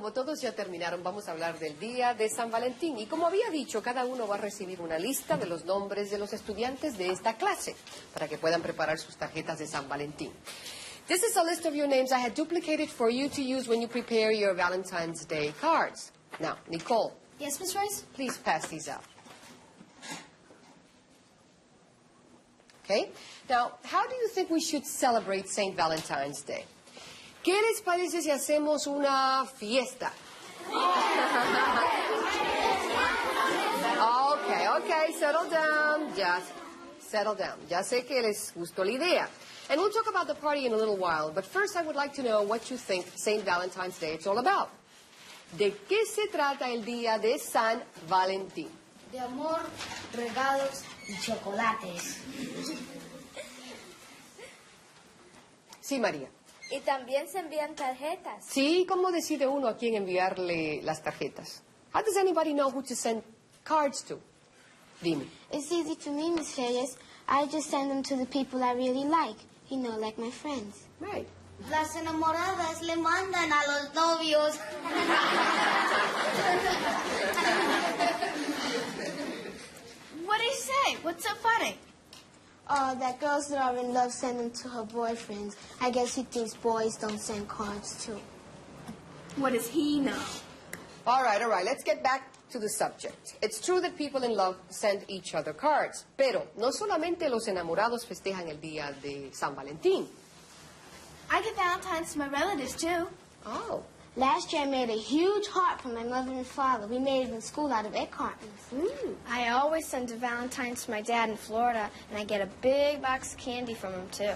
como todos ya terminaron, vamos a hablar del día de San Valentín. Y como había dicho, cada uno va a recibir una lista de los nombres de los estudiantes de esta clase para que puedan preparar sus tarjetas de San Valentín. This is a list of your names I had duplicated for you to use when you prepare your Valentine's Day cards. Now, Nicole. Yes, Miss Reyes? Please pass these out. Okay? Now, how do you think we should celebrate St. Valentine's Day? ¿Qué les parece si hacemos una fiesta? Okay, settle down. Just settle down. Ya sé que les gustó la idea. And we'll talk about the party in a little while, but first I would like to know what you think St. Valentine's Day is all about. ¿De qué se trata el día de San Valentín? De amor, regalos y chocolates. Sí, María. Y también se envían tarjetas. Sí, ¿cómo decide uno a quién enviarle las tarjetas? How does anybody know who to send cards to? Dime. It's easy for me, Miss Reyes. I just send them to the people I really like. You know, like my friends. Right. Las enamoradas le mandan a los novios. What do you say? What's so funny? That girls that are in love send them to her boyfriends. I guess he thinks boys don't send cards, too. What does he know? All right. Let's get back to the subject. It's true that people in love send each other cards, pero no solamente los enamorados festejan el día de San Valentín. I get Valentines to my relatives, too. Oh. Last year I made a huge heart for my mother and father. We made it in school out of egg cartons. I always send a Valentines to my dad in Florida, and I get a big box of candy from him, too.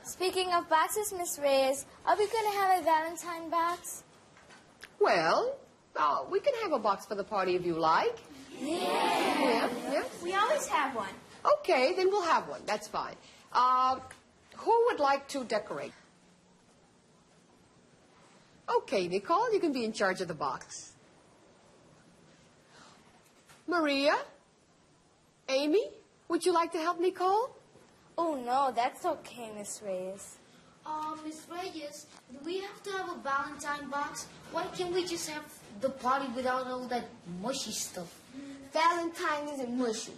Speaking of boxes, Miss Reyes, are we going to have a Valentine box? Well, we can have a box for the party if you like. Yeah. We always have one. Okay, then we'll have one. That's fine. Who would like to decorate? Okay, Nicole, you can be in charge of the box. Maria? Amy? Would you like to help Nicole? Oh, no, that's okay, Miss Reyes. Miss Reyes, do we have to have a Valentine box? Why can't we just have the party without all that mushy stuff? Valentine isn't mushy.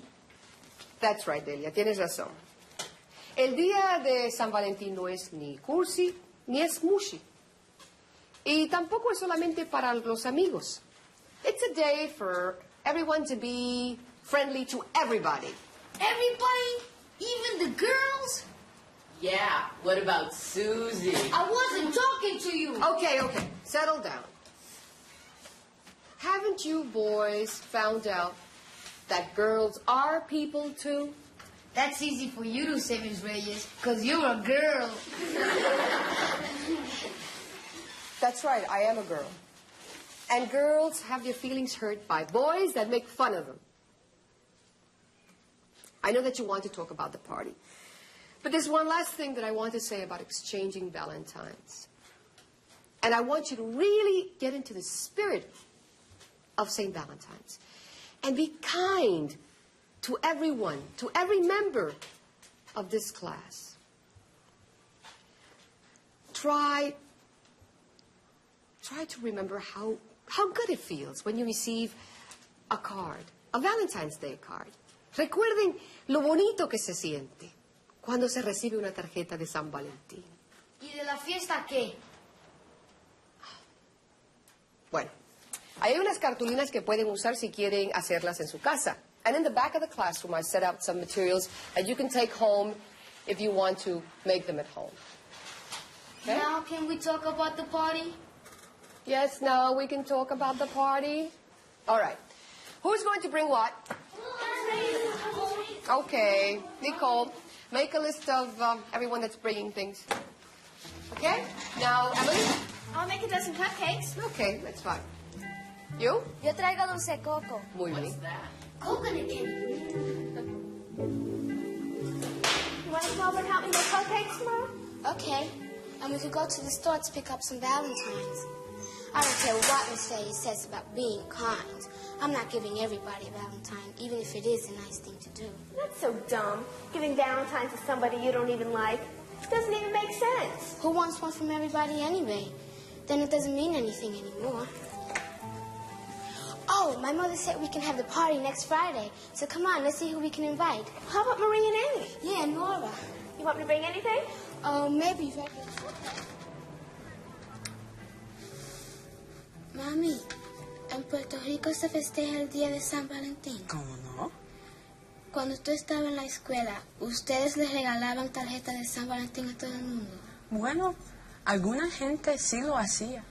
That's right, Delia, tienes razón. El día de San Valentín no es ni cursi, ni es mushy. Y tampoco es solamente para los amigos. It's a day for everyone to be friendly to everybody. Everybody? Even the girls? Yeah, what about Susie? I wasn't talking to you. Okay, settle down. Haven't you boys found out that girls are people too? That's easy for you to say, Miss Reyes, because you're a girl. That's right, I am a girl. And girls have their feelings hurt by boys that make fun of them. I know that you want to talk about the party. But there's one last thing that I want to say about exchanging Valentines. And I want you to really get into the spirit of St. Valentine's. And be kind to everyone, to every member of this class. Try to remember how good it feels when you receive a card, a Valentine's Day card. Recuerden lo bonito que se siente cuando se recibe una tarjeta de San Valentín. ¿Y de la fiesta qué? Bueno, hay unas cartulinas que pueden usar si quieren hacerlas en su casa. And in the back of the classroom, I set out some materials that you can take home if you want to make them at home. Okay? Now can we talk about the party? Yes, now we can talk about the party. All right. Who's going to bring what? Okay. Nicole, make a list of everyone that's bringing things. Okay? Now, Emily? I'll make a dozen cupcakes. Okay, that's fine. You? Yo traigo dulce de coco. Muy bien. Coconut candy. You want to come over and help me make cupcakes tomorrow? Okay. And we could go to the store to pick up some Valentines. I don't care what Miss Reyes says about being kind. I'm not giving everybody a Valentine, even if it is a nice thing to do. That's so dumb. Giving Valentines to somebody you don't even like. It doesn't even make sense. Who wants one from everybody anyway? then it doesn't mean anything anymore. Oh, my mother said we can have the party next Friday. So come on, let's see who we can invite. How about Marie and Amy? Yeah, Nora. You want me to bring anything? Maybe right. Mami, en Puerto Rico se festeja el día de San Valentín. ¿Cómo no? Cuando tú estabas en la escuela, ¿ustedes les regalaban tarjetas de San Valentín a todo el mundo? Bueno, alguna gente sí lo hacía.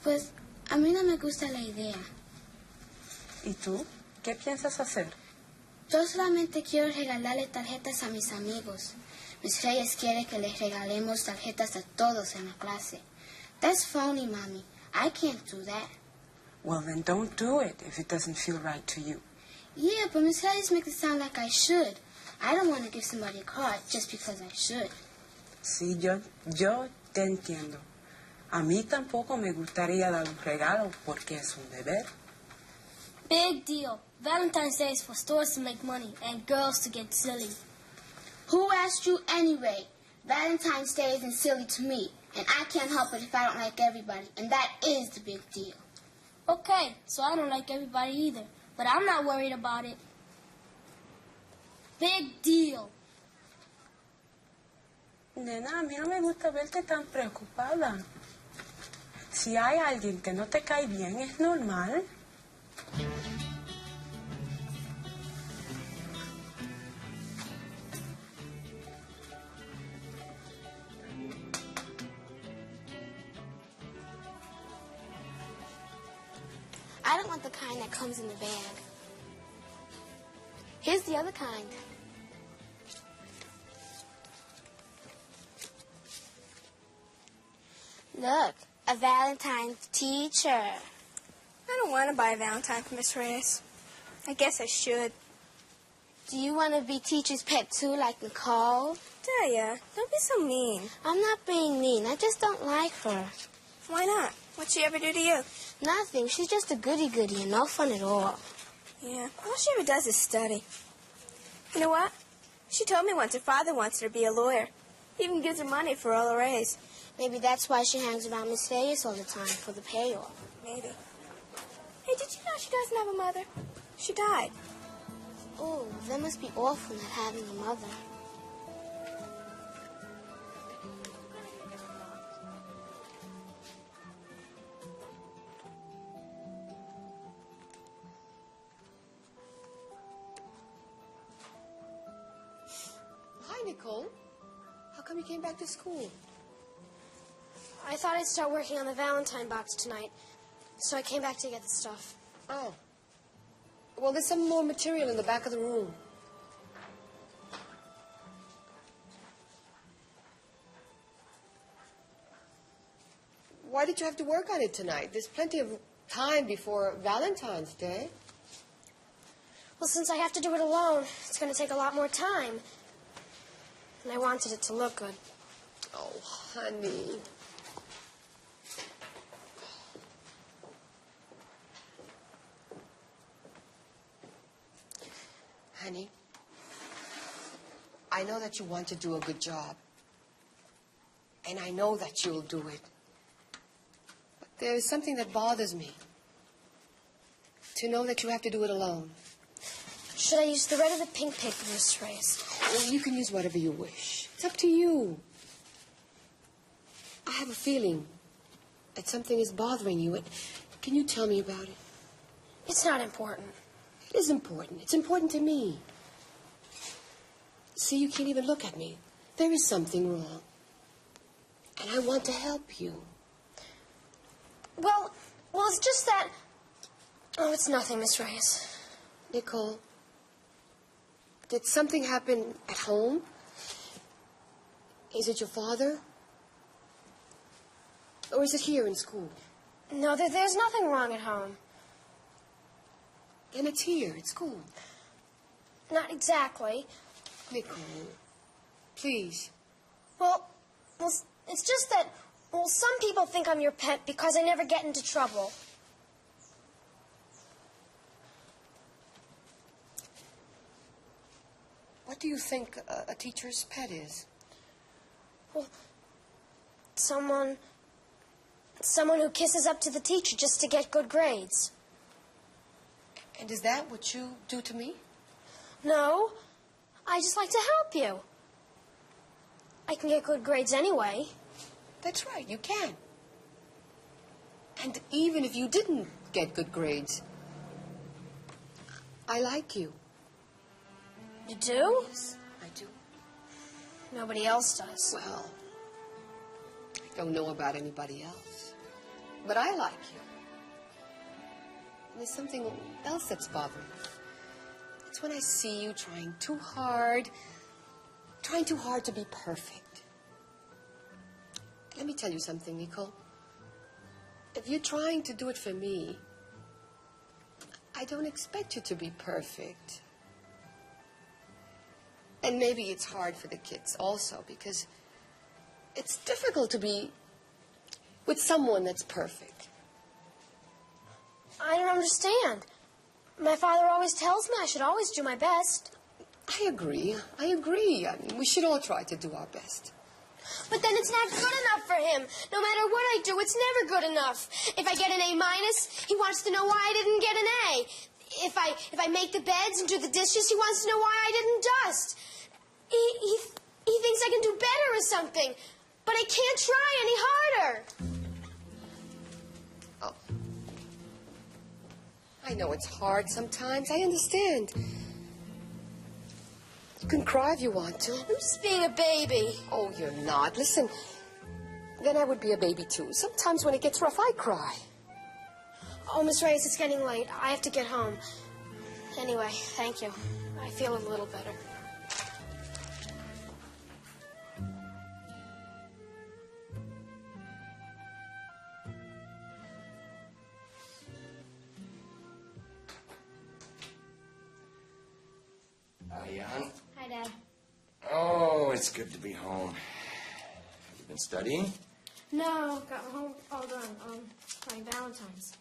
Pues a mí no me gusta la idea. ¿Y tú? ¿Qué piensas hacer? Yo solamente quiero regalarle tarjetas a mis amigos. Miss Reyes quiere que les regalemos tarjetas a todos en la clase. That's phony, Mommy. I can't do that. Well, then don't do it if it doesn't feel right to you. Yeah, but Miss Reyes makes it sound like I should. I don't want to give somebody a card just because I should. Sí, yo te entiendo. A mí tampoco me gustaría dar un regalo porque es un deber. Big deal. Valentine's Day is for stores to make money and girls to get silly. Who asked you anyway? Valentine's Day isn't silly to me, and I can't help it if I don't like everybody, and that is the big deal. Okay, so I don't like everybody either, but I'm not worried about it. Big deal. Nena, a mí no me gusta verte tan preocupada. Si hay alguien que no te cae bien, es normal. I don't want the kind that comes in the bag. Here's the other kind. Look, a Valentine's teacher. I don't want to buy a Valentine for Miss Reyes. I guess I should. Do you want to be teacher's pet too, like Nicole? Delia, don't be so mean. I'm not being mean. I just don't like her. Why not? What'd she ever do to you? Nothing. She's just a goody-goody and no fun at all. Yeah, all she ever does is study. You know what? She told me once her father wants her to be a lawyer. He even gives her money for all her raise. Maybe that's why she hangs around Miss Reyes all the time, for the payoff. Maybe. Hey, did you know she doesn't have a mother? She died. Oh, that must be awful not having a mother. Hi, Nicole. How come you came back to school? I thought I'd start working on the Valentine box tonight, so I came back to get the stuff. Oh. Well, there's some more material in the back of the room. Why did you have to work on it tonight? There's plenty of time before Valentine's Day. Well, since I have to do it alone, it's going to take a lot more time. And I wanted it to look good. Oh, honey. Honey, I know that you want to do a good job. And I know that you'll do it. But there is something that bothers me. To know that you have to do it alone. Should I use the red or the pink paper, Miss Reyes? Well, you can use whatever you wish. It's up to you. I have a feeling that something is bothering you. Can you tell me about it? It's not important. It is important. It's important to me. See, you can't even look at me. There is something wrong. And I want to help you. Well, it's just that... Oh, it's nothing, Miss Reyes. Nicole, did something happen at home? Is it your father? Or is it here in school? No, there's nothing wrong at home. Then it's here at school. Not exactly. Nicole, please. Well, it's just that, some people think I'm your pet because I never get into trouble. What do you think a teacher's pet is? Well, someone Someone who kisses up to the teacher just to get good grades. And is that what you do to me? No, I just like to help you. I can get good grades anyway. That's right, you can. And even if you didn't get good grades, I like you. You do? Yes, I do. Nobody else does. Well, I don't know about anybody else, but I like you. And there's something else that's bothering me. It's when I see you trying too hard to be perfect. Let me tell you something, Nicole. If you're trying to do it for me, I don't expect you to be perfect. And maybe it's hard for the kids also, because it's difficult to be with someone that's perfect. I don't understand. My father always tells me I should always do my best. I agree. I mean, we should all try to do our best. But then it's not good enough for him. No matter what I do, it's never good enough. If I get an A-, he wants to know why I didn't get an A. If I make the beds and do the dishes, he wants to know why I didn't dust. He thinks I can do better or something. But I can't try any harder. Oh. I know it's hard sometimes. I understand. You can cry if you want to. I'm just being a baby. Oh, you're not. Listen, then I would be a baby, too. Sometimes when it gets rough, I cry. Oh, Miss Reyes, it's getting late. I have to get home. Anyway, thank you. I feel a little better. Jan. Hi, Dad. Oh, it's good to be home. Have you been studying? No, got my home all done. Playing Valentines.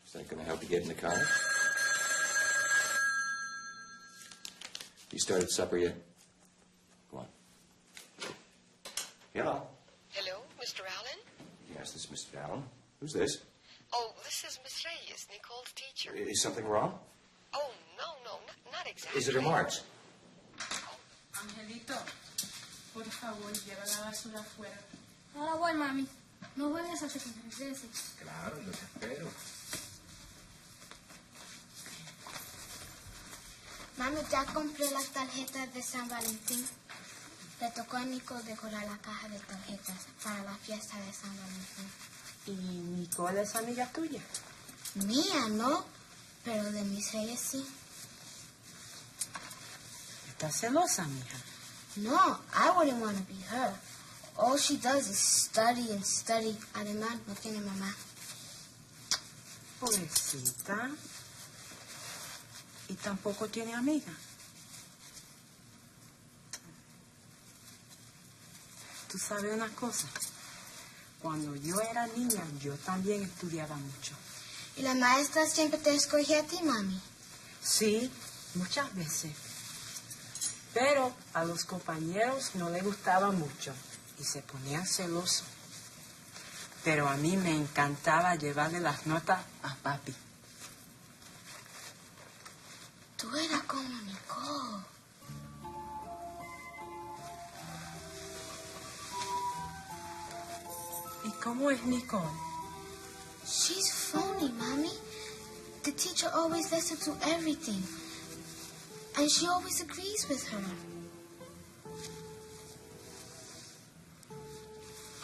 Is that going to help you get into college? You started supper yet? Go on. Hello. Hello, Mr. Allen? Yes, this is Mr. Allen. Who's this? Oh, this is Miss Reyes, Nicole's teacher. Is something wrong? Oh, no, not exactly. Is it her marks? Angelito, por favor, lleva la basura afuera. Ahora voy, mami. No vuelvas hasta que regrese. Claro, yo te espero. Mami, ya compré las tarjetas de San Valentín. Le tocó a Nicole decorar la caja de tarjetas para la fiesta de San Valentín. ¿Y Nicole es amiga tuya? Mía, ¿no? Pero de Miss Reyes sí. ¿Estás celosa, mija? No, I wouldn't want to be her. All she does is study and study. Además, no tiene mamá. Pobrecita. Y tampoco tiene amiga. Tú sabes una cosa. Cuando yo era niña, yo también estudiaba mucho. ¿Y la maestra siempre te escogía a ti, mami? Sí, muchas veces. Pero a los compañeros no les gustaba mucho y se ponían celosos. Pero a mí me encantaba llevarle las notas a papi. Tú eras como Nicole. ¿Y cómo es Nicole? She's phony, Mommy. The teacher always lets her do everything. And she always agrees with her.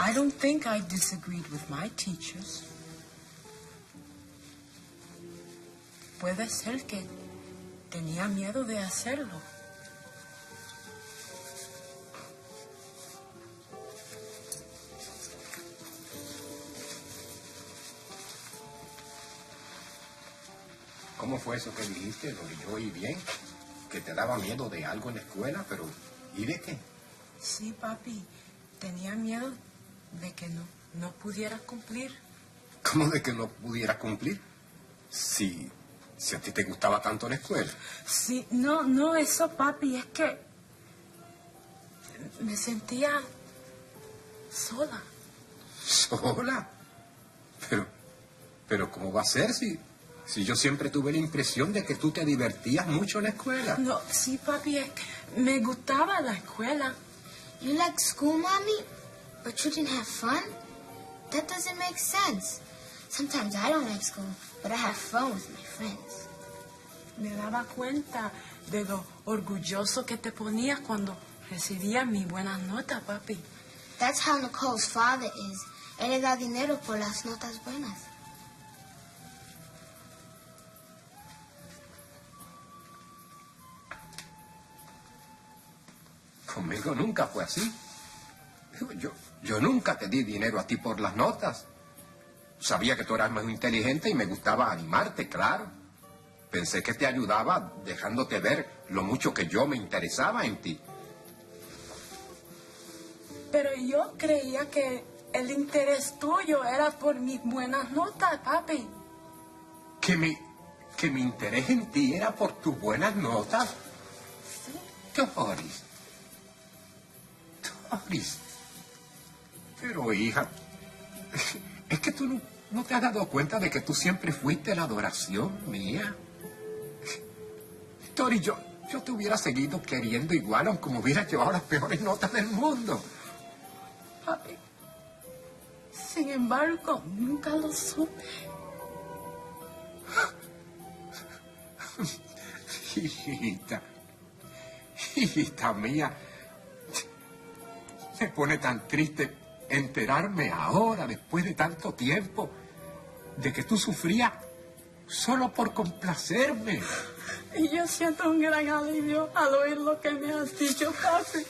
I don't think I disagreed with my teachers. Puede ser que tenía miedo de hacerlo. ¿Cómo fue eso que dijiste? Lo que yo oí bien. Que te daba miedo de algo en la escuela, pero ¿y de qué? Sí, papi. Tenía miedo de que no pudiera cumplir. ¿Cómo de que no pudiera cumplir? Si a ti te gustaba tanto la escuela. Sí, no, eso, papi, es que me sentía sola. ¿Sola? Pero ¿cómo va a ser si yo siempre tuve la impresión de que tú te divertías mucho en la escuela? No, sí, papi, es que me gustaba la escuela. You like school, Mommy? But you didn't have fun? That doesn't make sense. Sometimes I don't like school, but I have fun with my friends. Me daba cuenta de lo orgulloso que te ponías cuando recibías mis buenas notas, papi. That's how Nicole's father is. Él le da dinero por las notas buenas. Conmigo nunca fue así. Yo nunca te di dinero a ti por las notas. Sabía que tú eras más inteligente y me gustaba animarte, claro. Pensé que te ayudaba dejándote ver lo mucho que yo me interesaba en ti. Pero yo creía que el interés tuyo era por mis buenas notas, papi. ¿Que mi interés en ti era por tus buenas notas? Sí. Doris. Doris. Pero, hija, es que tú no te has dado cuenta de que tú siempre fuiste la adoración mía. Doris, yo te hubiera seguido queriendo igual, aunque me hubieras llevado las peores notas del mundo. Papi, sin embargo, nunca lo supe. Hijita mía, me pone tan triste enterarme ahora, después de tanto tiempo, de que tú sufrías solo por complacerme. Y yo siento un gran alivio al oír lo que me has dicho, papi.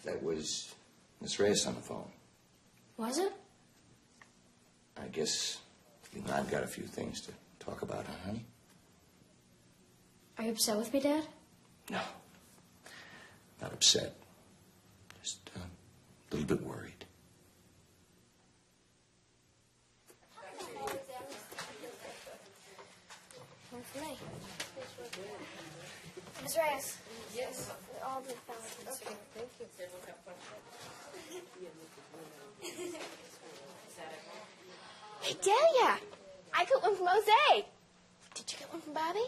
That was Miss Reyes on the phone. Was it? I guess you and I've got a few things to talk about, huh, honey? Are you upset with me, Dad? No. Not upset. Just a little bit worried. One for me. Miss Reyes. Yes. All the Valentines. Okay, thank you. Hey, Delia! I got one from Jose. Did you get one from Bobby?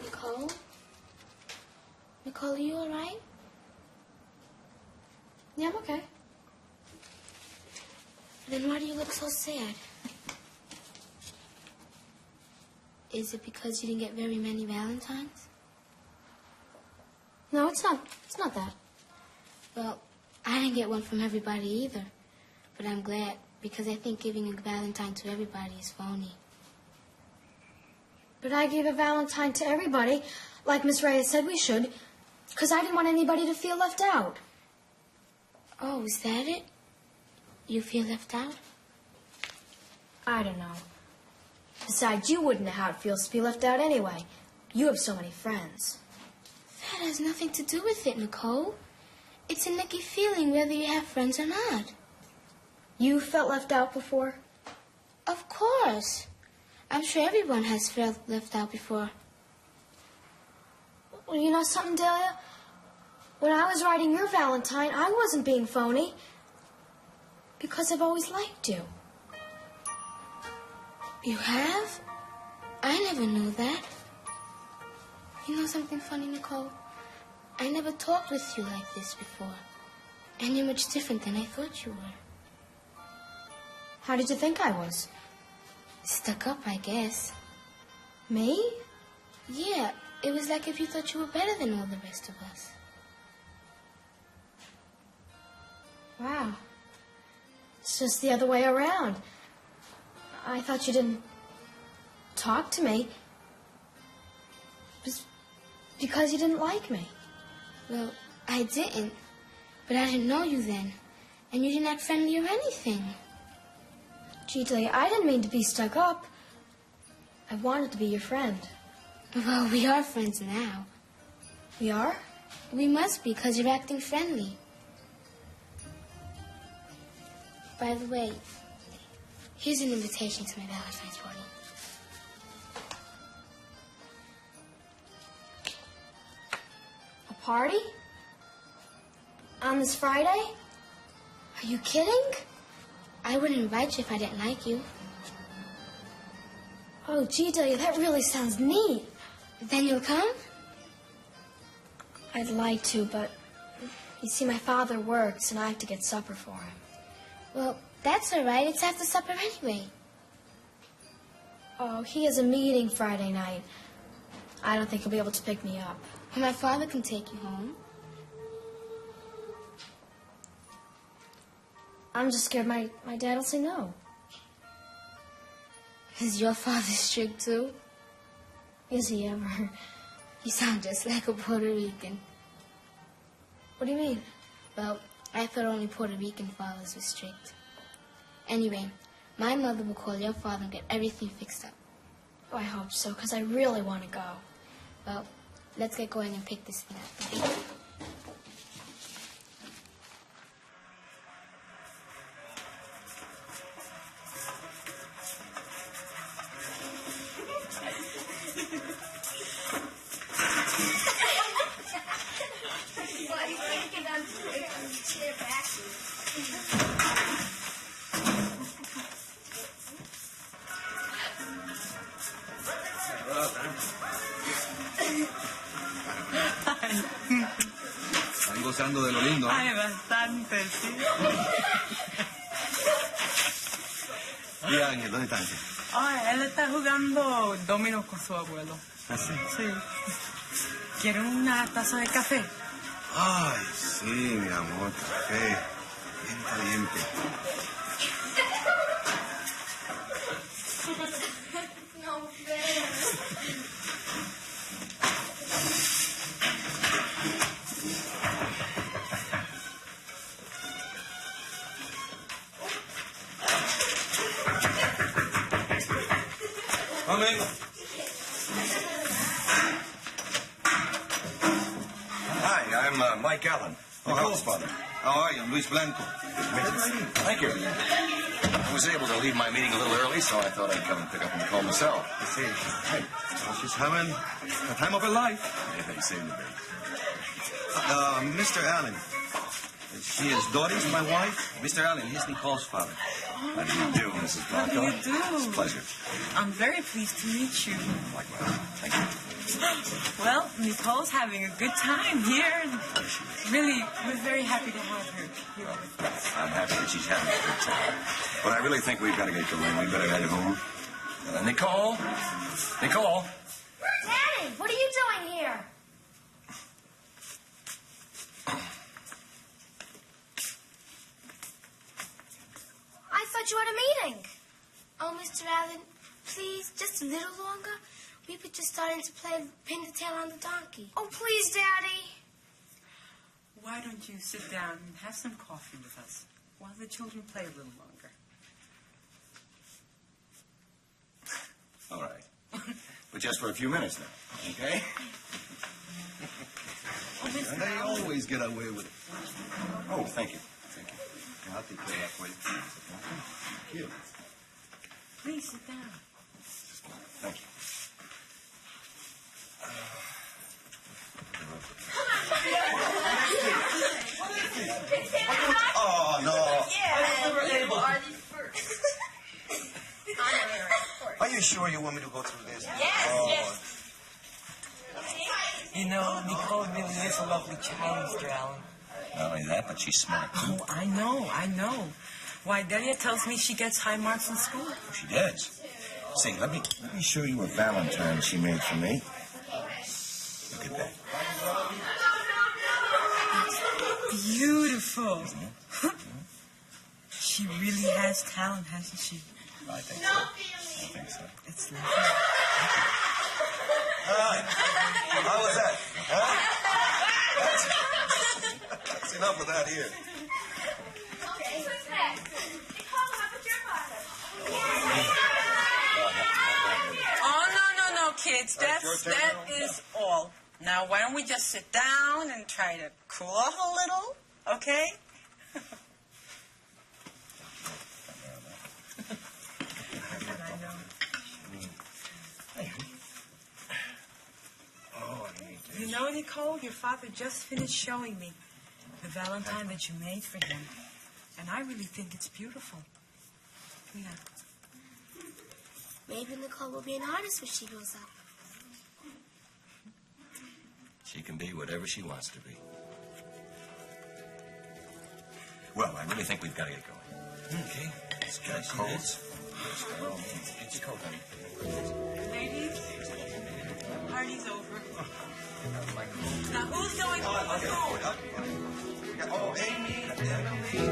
Nicole? Nicole, are you all right? Yeah, I'm okay. Then why do you look so sad? Is it because you didn't get very many Valentines? No, it's not. It's not that. Well, I didn't get one from everybody either. But I'm glad, because I think giving a Valentine to everybody is phony. But I gave a Valentine to everybody, like Miss Reyes said we should, because I didn't want anybody to feel left out. Oh, is that it? You feel left out? I don't know. Besides, you wouldn't know how it feels to be left out anyway. You have so many friends. That has nothing to do with it, Nicole. It's a nicky feeling whether you have friends or not. You felt left out before? Of course. I'm sure everyone has felt left out before. Well, you know something, Delia? When I was writing your Valentine, I wasn't being phony. Because I've always liked you. You have? I never knew that. You know something funny, Nicole? I never talked with you like this before. And you're much different than I thought you were. How did you think I was? Stuck up, I guess. Me? Yeah, it was like if you thought you were better than all the rest of us. Wow. It's just the other way around. I thought you didn't talk to me. It was because you didn't like me. Well, I didn't. But I didn't know you then. And you didn't act friendly or anything. Gee, Delia, I didn't mean to be stuck up. I wanted to be your friend. Well, we are friends now. We are? We must be, because you're acting friendly. By the way, here's an invitation to my Valentine's party. A party? On this Friday? Are you kidding? I wouldn't invite you if I didn't like you. Oh, gee, Delia, that really sounds neat. Then you'll come? I'd like to, but you see, my father works, and I have to get supper for him. Well, that's all right. It's after supper anyway. Oh, he has a meeting Friday night. I don't think he'll be able to pick me up. Well, my father can take you home. I'm just scared my dad will say no. Is your father strict too? Is he ever? You sound just like a Puerto Rican. What do you mean? Well, I thought only Puerto Rican fathers were strict. Anyway, my mother will call your father and get everything fixed up. Oh, I hope so, because I really want to go. Well, let's get going and pick this thing up. Están gozando de lo lindo. Ay, bastante, sí. Y Ángel, ¿dónde está Ángel? Ay, él está jugando dominos con su abuelo. ¿Ah, sí? Sí. ¿Quieren una taza de café? Ay, sí, mi amor, café. Bien caliente. No fair. Come in. Hi, I'm Mike Allen, Nicole's father. How are you? I'm Luis Blanco. Thank you. I was able to leave my meeting a little early, so I thought I'd come and pick up Nicole myself. I see. Hey, well, she's having the time of her life. Yeah, you saved the baby. Mr. Allen. She is Doris, my wife. Mr. Allen, he's Nicole's father. How do you do, Mrs. Blanco? How do you do? It's a pleasure. I'm very pleased to meet you. Likewise. Thank you. Well, Nicole's having a good time here. Really, we're very happy to have her here with us. I'm happy that she's having a good time. But I really think we've got to get going. We better head home. Nicole? Nicole? Daddy, what are you doing here? I thought you had a meeting. Oh, Mr. Allen, please, just a little longer. We were just starting to play pin the tail on the donkey. Oh, please, Daddy. Why don't you sit down and have some coffee with us while the children play a little longer? All right. But just for a few minutes now, okay? Oh, Mr. And they Allen. always get away with it. Oh, thank you. Thank you. I'll take care of that for you. Thank you. Please sit down. Thank you. Oh, no. Are you sure you want me to go through this? Yes, Oh. yes. You know, Nicole really is a lovely child, Mr. Allen. Not only that, but she's smart, too. Oh, I know. Why, Delia tells me she gets high marks in school. She does. See, let me show you a Valentine she made for me. Look at that. Beautiful. She really has talent, hasn't she? I think so. It's lovely. How was that? Huh? That's enough of that here. Okay, who's next? Nicole, how about your father? Oh, no, kids. That is all. Now, why don't we just sit down and try to cool off a little, okay? You know, Nicole, your father just finished showing me the Valentine that you made for him. And I really think it's beautiful. Yeah. Maybe Nicole will be an artist when she grows up. She can be whatever she wants to be. Well, I really think we've got to get going. Okay. Let's get coats. Get your coat, honey. Ladies, party's over. Now, who's going home? Oh, Amy, Emily,